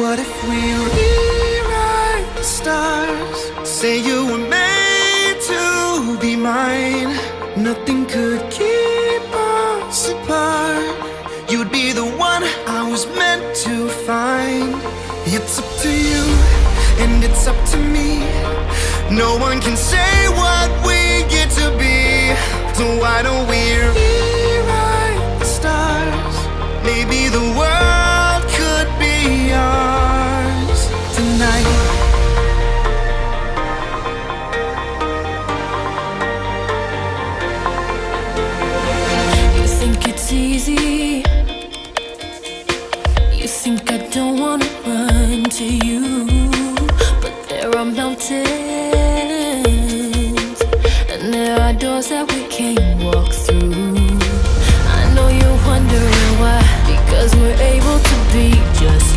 What if we rewrite the stars? Say you were made to be mine. Nothing could keep us apart. You'd be the one I was meant to find. It's up to you, and it's up to me. No one can say what we get to be. So why don't we rewrite the stars? Maybe the world could be ours tonight. You think it's easy. You think I don't wanna run to you, but there are mountains and there are doors that we can't walk through. I know you're wondering why, because we're able to be just